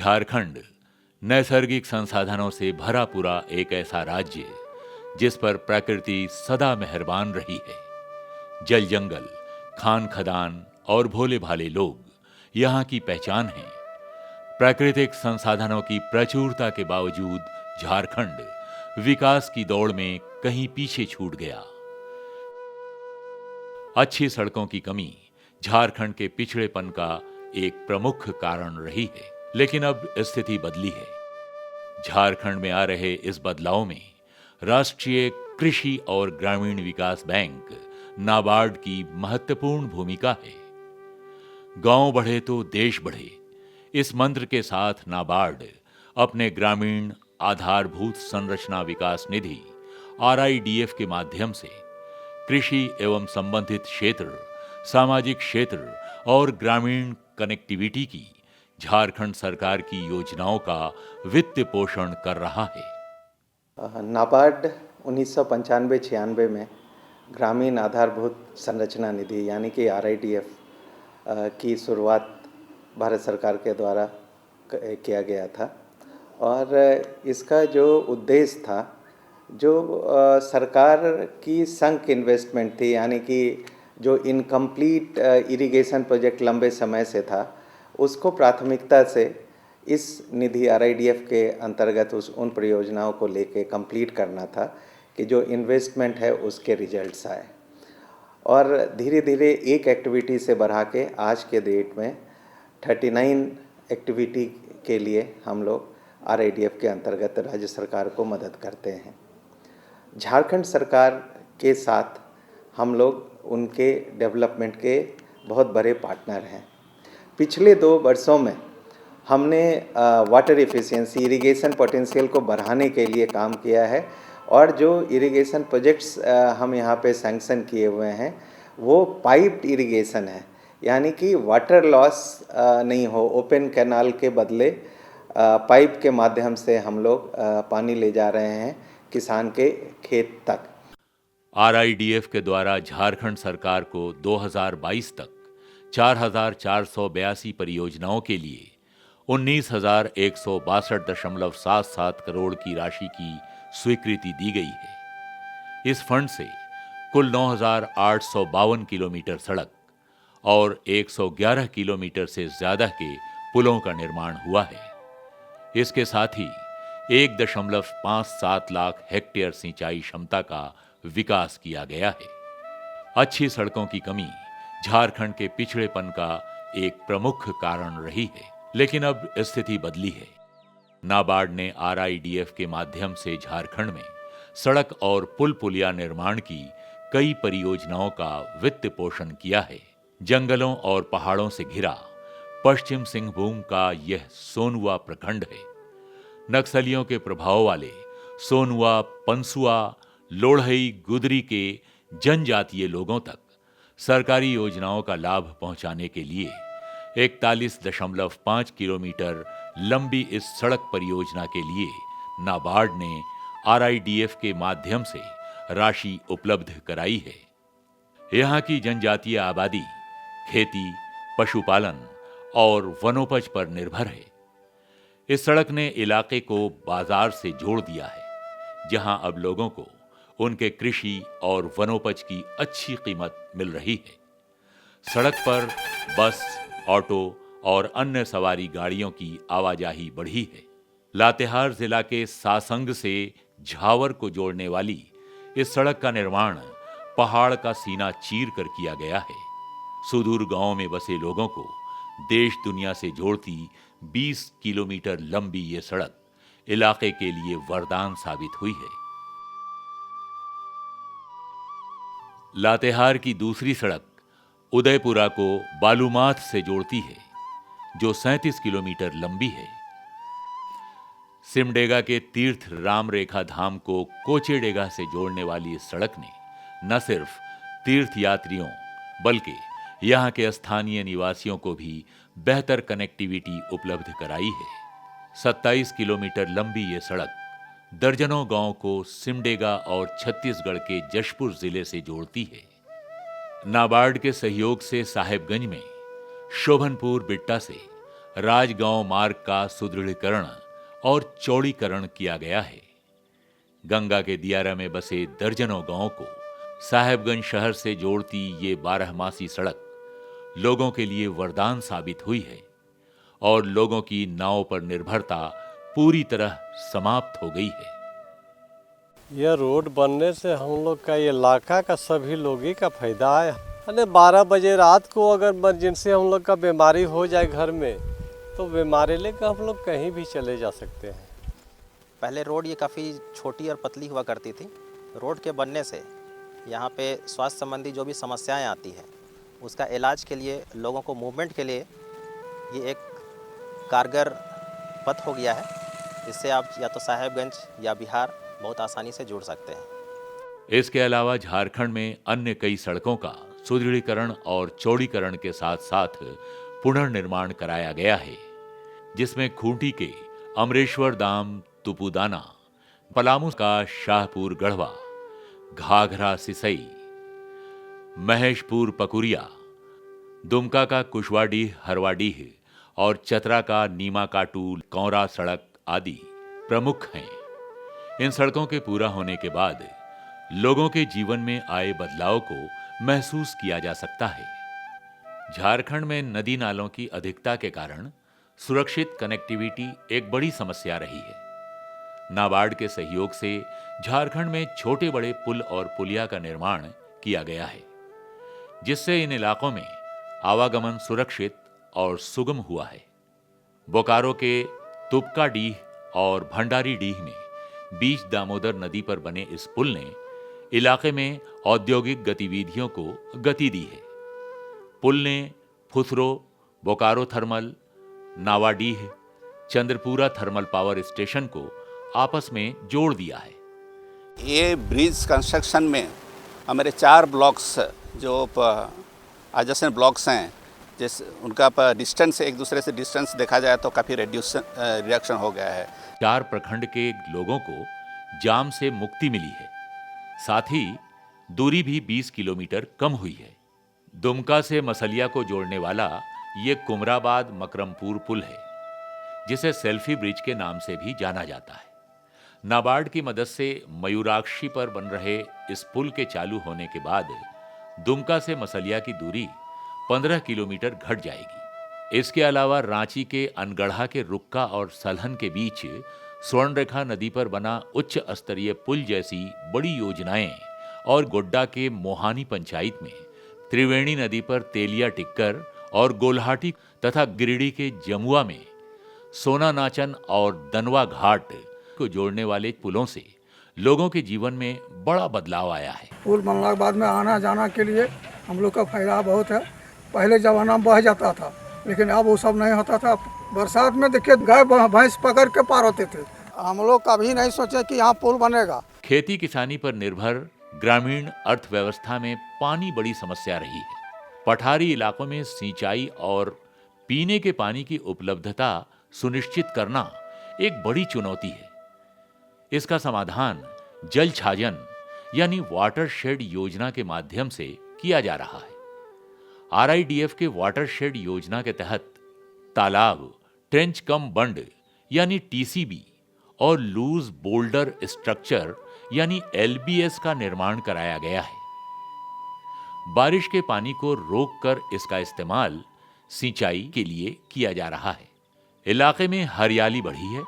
झारखंड नैसर्गिक संसाधनों से भरा पूरा एक ऐसा राज्य जिस पर प्रकृति सदा मेहरबान रही है। जल जंगल, खान खदान और भोले भाले लोग यहाँ की पहचान हैं। प्राकृतिक संसाधनों की प्रचुरता के बावजूद झारखंड विकास की दौड़ में कहीं पीछे छूट गया। अच्छी सड़कों की कमी झारखंड के पिछड़ेपन का एक प्रमुख कारण रही है, लेकिन अब स्थिति बदली है। झारखंड में आ रहे इस बदलाव में राष्ट्रीय कृषि और ग्रामीण विकास बैंक नाबार्ड की महत्वपूर्ण भूमिका है। गांव बढ़े तो देश बढ़े, इस मंत्र के साथ नाबार्ड अपने ग्रामीण आधारभूत संरचना विकास निधि RIDF के माध्यम से कृषि एवं संबंधित क्षेत्र, सामाजिक क्षेत्र और ग्रामीण कनेक्टिविटी की झारखंड सरकार की योजनाओं का वित्त पोषण कर रहा है। नाबार्ड 1995-96 में ग्रामीण आधारभूत संरचना निधि यानी कि RIDF की शुरुआत भारत सरकार के द्वारा किया गया था और इसका जो उद्देश्य था, जो सरकार की संक इन्वेस्टमेंट थी, यानी कि जो इनकम्प्लीट इरिगेशन प्रोजेक्ट लंबे समय से था, उसको प्राथमिकता से इस निधि RIDF के अंतर्गत उन परियोजनाओं को लेके कंप्लीट करना था कि जो इन्वेस्टमेंट है उसके रिजल्ट्स आए। और धीरे धीरे एक एक्टिविटी से बढ़ा के आज के डेट में 39 एक्टिविटी के लिए हम लोग RIDF के अंतर्गत राज्य सरकार को मदद करते हैं। झारखंड सरकार के साथ हम लोग उनके डेवलपमेंट के बहुत बड़े पार्टनर हैं। पिछले 2 वर्षों में हमने वाटर एफिशिएंसी, इरिगेशन पोटेंशियल को बढ़ाने के लिए काम किया है और जो इरिगेशन प्रोजेक्ट्स हम यहाँ पे सैंक्शन किए हुए हैं वो पाइप्ड इरिगेशन है, यानी कि वाटर लॉस नहीं हो। ओपन कैनाल के बदले पाइप के माध्यम से हम लोग पानी ले जा रहे हैं किसान के खेत तक। RIDF के द्वारा झारखंड सरकार को 2022 तक 4,482 परियोजनाओं के लिए 19,162.77 करोड़ की राशि की स्वीकृति दी गई है। इस फंड से कुल 9,852 किलोमीटर सड़क और 111 किलोमीटर से ज्यादा के पुलों का निर्माण हुआ है। इसके साथ ही 1.57 लाख हेक्टेयर सिंचाई क्षमता का विकास किया गया है। अच्छी सड़कों की कमी झारखंड के पिछड़ेपन का एक प्रमुख कारण रही है, लेकिन अब स्थिति बदली है। नाबार्ड ने RIDF के माध्यम से झारखंड में सड़क और पुल पुलिया निर्माण की कई परियोजनाओं का वित्त पोषण किया है। जंगलों और पहाड़ों से घिरा पश्चिम सिंहभूम का यह सोनुआ प्रखंड है। नक्सलियों के प्रभाव वाले सोनुआ, पंसुआ, लोढ़ई, गुदरी के जनजातीय लोगों तक सरकारी योजनाओं का लाभ पहुंचाने के लिए 41.5 किलोमीटर लंबी इस सड़क परियोजना के लिए नाबार्ड ने RIDF के माध्यम से राशि उपलब्ध कराई है। यहाँ की जनजातीय आबादी खेती, पशुपालन और वनोपज पर निर्भर है। इस सड़क ने इलाके को बाजार से जोड़ दिया है, जहां अब लोगों को उनके कृषि और वनोपज की अच्छी कीमत मिल रही है। सड़क पर बस, ऑटो और अन्य सवारी गाड़ियों की आवाजाही बढ़ी है। लातेहार जिला के सासंग से झावर को जोड़ने वाली इस सड़क का निर्माण पहाड़ का सीना चीर कर किया गया है। सुदूर गांव में बसे लोगों को देश दुनिया से जोड़ती 20 किलोमीटर लंबी ये सड़क इलाके के लिए वरदान साबित हुई है। लातेहार की दूसरी सड़क उदयपुरा को बालूमाथ से जोड़ती है, जो 37 किलोमीटर लंबी है। सिमडेगा के तीर्थ राम रेखा धाम को कोचेडेगा से जोड़ने वाली इस सड़क ने न सिर्फ तीर्थ यात्रियों बल्कि यहाँ के स्थानीय निवासियों को भी बेहतर कनेक्टिविटी उपलब्ध कराई है। 27 किलोमीटर लंबी ये सड़क दर्जनों गांव को सिमडेगा और छत्तीसगढ़ के जशपुर जिले से जोड़ती है। नाबार्ड के सहयोग से साहेबगंज में शोभनपुर बिट्टा से राजगांव मार्ग का सुदृढ़ीकरण और चौड़ीकरण किया गया है। गंगा के दियारा में बसे दर्जनों गांवों को साहेबगंज शहर से जोड़ती ये 12मासी सड़क लोगों के लिए वरदान साबित हुई है और लोगों की नाव पर निर्भरता पूरी तरह समाप्त हो गई है। यह रोड बनने से हम लोग का ये इलाका का सभी लोग ही का फायदा है। अरे 12 बजे रात को अगर इमरजेंसी हम लोग का बीमारी हो जाए घर में, तो बीमारी लेकर हम लोग कहीं भी चले जा सकते हैं। पहले रोड ये काफ़ी छोटी और पतली हुआ करती थी। रोड के बनने से यहाँ पे स्वास्थ्य संबंधी जो भी समस्याएं आती हैं, उसका इलाज के लिए, लोगों को मूवमेंट के लिए ये एक कारगर पथ हो गया है। इससे आप या तो साहेबगंज या बिहार बहुत आसानी से जुड़ सकते हैं। इसके अलावा झारखंड में अन्य कई सड़कों का सुदृढ़ीकरण और चौड़ीकरण के साथ साथ पुनर्निर्माण कराया गया है, जिसमें खूंटी के अमरेश्वर धाम तुपुदाना, पलामू का शाहपुर गढ़वा, घाघरा सिसई, महेशपुर पकुरिया, दुमका का कुशवाडीह हरवाडीह और चतरा का नीमा काटू कौरा सड़क आदि प्रमुख हैं। इन सड़कों के पूरा होने के बाद लोगों के जीवन में आए बदलाव को महसूस किया जा सकता है। झारखंड में नदी नालों की अधिकता के कारण सुरक्षित कनेक्टिविटी एक बड़ी समस्या रही है। नाबार्ड के सहयोग से झारखंड में छोटे बड़े पुल और पुलिया का निर्माण किया गया है, जिससे इन इलाकों में आवागमन सुरक्षित और सुगम हुआ है। बोकारो के तुपकाडीह और भंडारीडीह में बीच दामोदर नदी पर बने इस पुल ने इलाके में औद्योगिक गतिविधियों को गति दी है। पुल ने Phusro, Bokaro thermal, Nawadih, Chandrapura thermal power station को आपस में जोड़ दिया है। ये ब्रिज कंस्ट्रक्शन में हमारे 4 ब्लॉक्स जो एडजेसेंट ब्लॉक्स हैं, जिस उनका डिस्टेंस, एक दूसरे से डिस्टेंस देखा जाए तो काफ़ी रिडक्शन हो गया है। 4 प्रखंड के लोगों को जाम से मुक्ति मिली है। साथ ही दूरी भी 20 किलोमीटर कम हुई है। दुमका से मसलिया को जोड़ने वाला ये कुमराबाद मकरमपुर पुल है, जिसे सेल्फी ब्रिज के नाम से भी जाना जाता है। नाबार्ड की मदद से मयूराक्षी पर बन रहे इस पुल के चालू होने के बाद दुमका से मसलिया की दूरी 15 किलोमीटर घट जाएगी। इसके अलावा रांची के अनगढ़ा के रुक्का और सलहन के बीच स्वर्णरेखा नदी पर बना उच्च स्तरीय पुल जैसी बड़ी योजनाएं और गोड्डा के मोहानी पंचायत में त्रिवेणी नदी पर तेलिया टिक्कर और गोल्हाटी तथा गिरिडीह के जमुआ में सोना नाचन और दनवा घाट को जोड़ने वाले पुलों से लोगों के जीवन में बड़ा बदलाव आया है। पुल बनने के बाद में आना जाना के लिए हम लोग का फायदा बहुत है। पहले जमाना में बह जाता था, लेकिन अब वो सब नहीं होता था। बरसात में देखिए गाय भैंस पकड़ के पार होते थे। हम लोग कभी नहीं सोचे कि यहाँ पुल बनेगा। खेती किसानी पर निर्भर ग्रामीण अर्थव्यवस्था में पानी बड़ी समस्या रही है। पठारी इलाकों में सिंचाई और पीने के पानी की उपलब्धता सुनिश्चित करना एक बड़ी चुनौती है। इसका समाधान जल छाजन यानी वाटरशेड योजना के माध्यम से किया जा रहा है। आरआईडीएफ के वाटरशेड योजना के तहत तालाब, ट्रेंच कम बंड यानी टीसीबी और लूज बोल्डर स्ट्रक्चर यानी एलबीएस का निर्माण कराया गया है। बारिश के पानी को रोककर इसका इस्तेमाल सिंचाई के लिए किया जा रहा है। इलाके में हरियाली बढ़ी है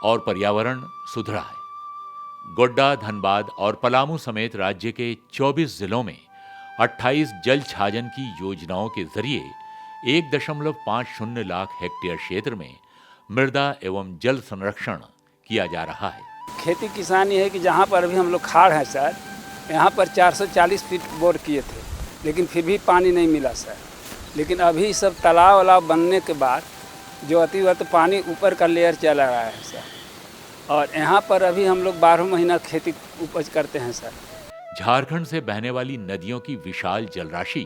और पर्यावरण सुधरा है। गोड्डा, धनबाद और पलामू समेत राज्य के 24 जिलों में 28 जल छाजन की योजनाओं के जरिए 1.50 लाख हेक्टेयर क्षेत्र में मृदा एवं जल संरक्षण किया जा रहा है। खेती किसानी है कि जहाँ पर अभी हम लोग खाड़ हैं सर, यहाँ पर 440 फीट बोर किए थे, लेकिन फिर भी पानी नहीं मिला सर। लेकिन अभी सब तालाब वालाब बनने के बाद जो अतिवत पानी ऊपर का लेयर चला रहा है सर, और यहाँ पर अभी हम लोग 12 महीना खेती उपज करते हैं सर। झारखंड से बहने वाली नदियों की विशाल जलराशि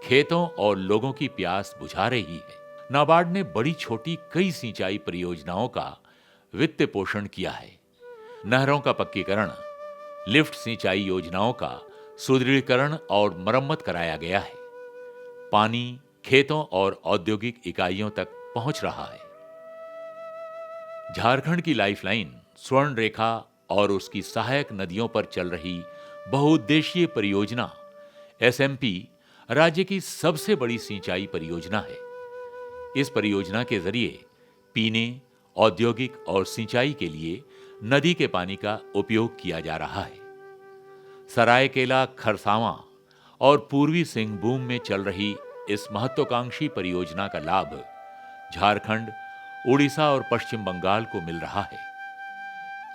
खेतों और लोगों की प्यास बुझा रही है। नाबार्ड ने बड़ी छोटी कई सिंचाई परियोजनाओं का वित्त पोषण किया है। नहरों का पक्कीकरण, लिफ्ट सिंचाई योजनाओं का सुदृढ़ीकरण और मरम्मत कराया गया है। पानी खेतों और औद्योगिक इकाइयों तक पहुंच रहा है। झारखंड की लाइफलाइन स्वर्ण रेखा और उसकी सहायक नदियों पर चल रही बहुउद्देशीय परियोजना एसएमपी राज्य की सबसे बड़ी सिंचाई परियोजना है। इस परियोजना के जरिए पीने, औद्योगिक और सिंचाई के लिए नदी के पानी का उपयोग किया जा रहा है। सरायकेला, खरसावां और पूर्वी सिंहभूम में चल रही इस महत्वाकांक्षी परियोजना का लाभ झारखंड, उड़ीसा और पश्चिम बंगाल को मिल रहा है।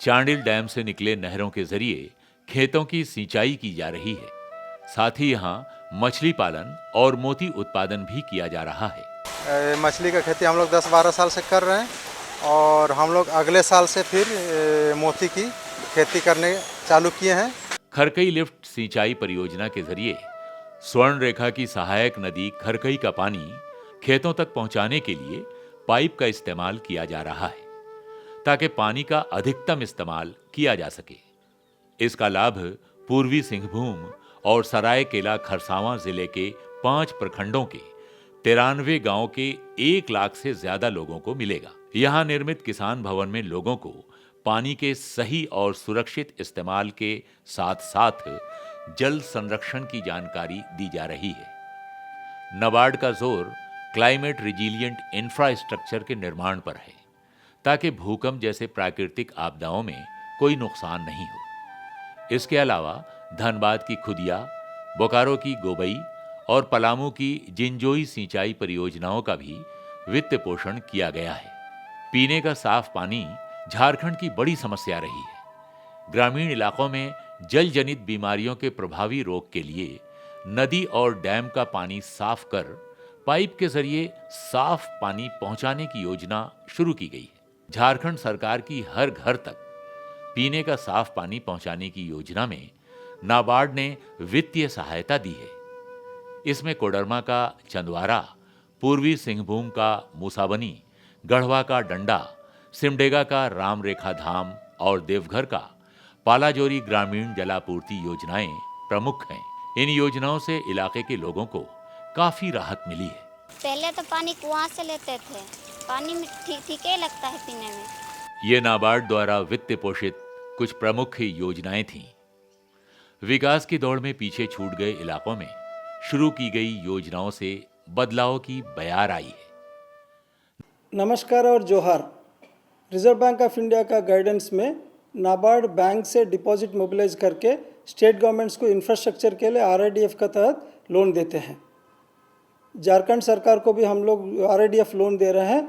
चांडिल डैम से निकले नहरों के जरिए खेतों की सिंचाई की जा रही है। साथ ही यहां मछली पालन और मोती उत्पादन भी किया जा रहा है। मछली का खेती हम लोग 10-12 साल से कर रहे हैं और हम लोग अगले साल से फिर मोती की खेती करने चालू किए हैं। खरकई लिफ्ट सिंचाई परियोजना के जरिए स्वर्ण रेखा की सहायक नदी खरकई का पानी खेतों तक पहुंचाने के लिए पाइप का इस्तेमाल किया जा रहा है ताकि पानी का अधिकतम इस्तेमाल किया जा सके। इसका लाभ पूर्वी सिंहभूम और सरायकेला खरसावां जिले के 5 प्रखंडों के 93 गांवों के 1 लाख से ज्यादा लोगों को मिलेगा। यहां निर्मित किसान भवन में लोगों को पानी के सही और सुरक्षित इस्तेमाल के साथ साथ जल संरक्षण की जानकारी दी जा रही है। नाबार्ड का जोर क्लाइमेट रिजिलियंट इंफ्रास्ट्रक्चर के निर्माण पर है ताकि भूकंप जैसे प्राकृतिक आपदाओं में कोई नुकसान नहीं हो। इसके अलावा धनबाद की खुदिया, बोकारो की गोबई और पलामू की जिंजोई सिंचाई परियोजनाओं का भी वित्त पोषण किया गया है। पीने का साफ पानी झारखंड की बड़ी समस्या रही है। ग्रामीण इलाकों में जल जनित बीमारियों के प्रभावी रोक के लिए नदी और डैम का पानी साफ कर पाइप के जरिए साफ पानी पहुंचाने की योजना शुरू की गई है। झारखंड सरकार की हर घर तक पीने का साफ पानी पहुंचाने की योजना में नाबार्ड ने वित्तीय सहायता दी है। इसमें कोडरमा का चंदवारा, पूर्वी सिंहभूम का मूसाबनी, गढ़वा का डंडा, सिमडेगा का राम रेखा धाम और देवघर का पालाजोरी ग्रामीण जलापूर्ति योजनाएं प्रमुख हैं। इन योजनाओं से इलाके के लोगों को काफी राहत मिली है। पहले तो पानी कुआं से लेते थे, पानी में ठीक ही लगता है पीने में। ये नाबार्ड द्वारा वित्त पोषित कुछ प्रमुख योजनाएं थीं। विकास की दौड़ में पीछे छूट गए इलाकों में शुरू की गई योजनाओं से बदलाव की बयार आई है। नमस्कार और जोहार। रिजर्व बैंक ऑफ इंडिया का गाइडेंस में नाबार्ड बैंक से डिपॉजिट मोबिलाइज करके स्टेट गवर्नमेंट्स को इंफ्रास्ट्रक्चर के लिए आरआईडीएफ का तहत लोन देते हैं। झारखंड सरकार को भी हम लोग आरआईडीएफ लोन दे रहे हैं,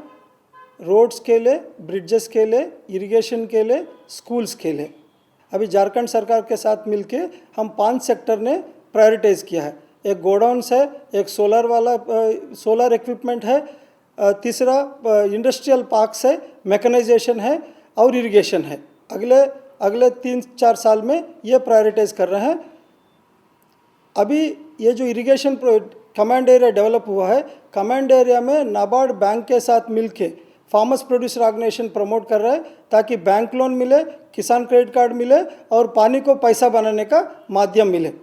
रोड्स के लिए, ब्रिजेस के लिए, इरिगेशन के लिए, स्कूल्स के लिए। अभी झारखंड सरकार के साथ मिलके हम 5 सेक्टर ने प्रायोरिटाइज किया है। एक गोडाउन्स है, एक सोलर इक्विपमेंट है, तीसरा इंडस्ट्रियल पार्क्स है, मैकेनाइजेशन है और इरिगेशन है। अगले 3-4 साल में ये प्रायोरिटाइज कर रहे हैं। अभी ये जो इरिगेशन कमांड एरिया डेवलप हुआ है, कमांड एरिया में नाबार्ड बैंक के साथ मिलके फार्मर्स प्रोड्यूसर ऑर्गेनाइजेशन प्रमोट कर रहा है ताकि बैंक लोन मिले, किसान क्रेडिट कार्ड मिले और पानी को पैसा बनाने का माध्यम मिले।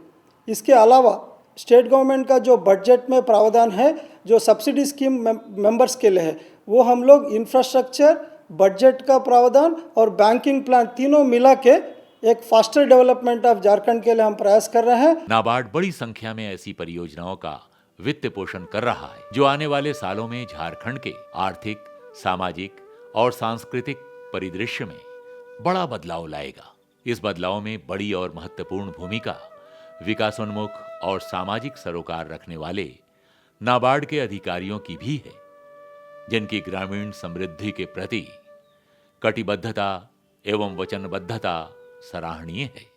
इसके अलावा स्टेट गवर्नमेंट का जो बजट में प्रावधान है, जो सब्सिडी स्कीम मेंबर्स के लिए है, वो हम लोग इंफ्रास्ट्रक्चर, बजट का प्रावधान और बैंकिंग प्लान तीनों मिला के एक फास्टर डेवलपमेंट ऑफ झारखंड के लिए हम प्रयास कर रहे हैं। नाबार्ड बड़ी संख्या में ऐसी परियोजनाओं का वित्त पोषण कर रहा है जो आने वाले सालों में झारखंड के आर्थिक, सामाजिक और सांस्कृतिक परिदृश्य में बड़ा बदलाव लाएगा। इस बदलाव में बड़ी और महत्वपूर्ण भूमिका विकासोन्मुख और सामाजिक सरोकार रखने वाले नाबार्ड के अधिकारियों की भी है, जिनकी ग्रामीण समृद्धि के प्रति कटिबद्धता एवं वचनबद्धता सराहनीय है।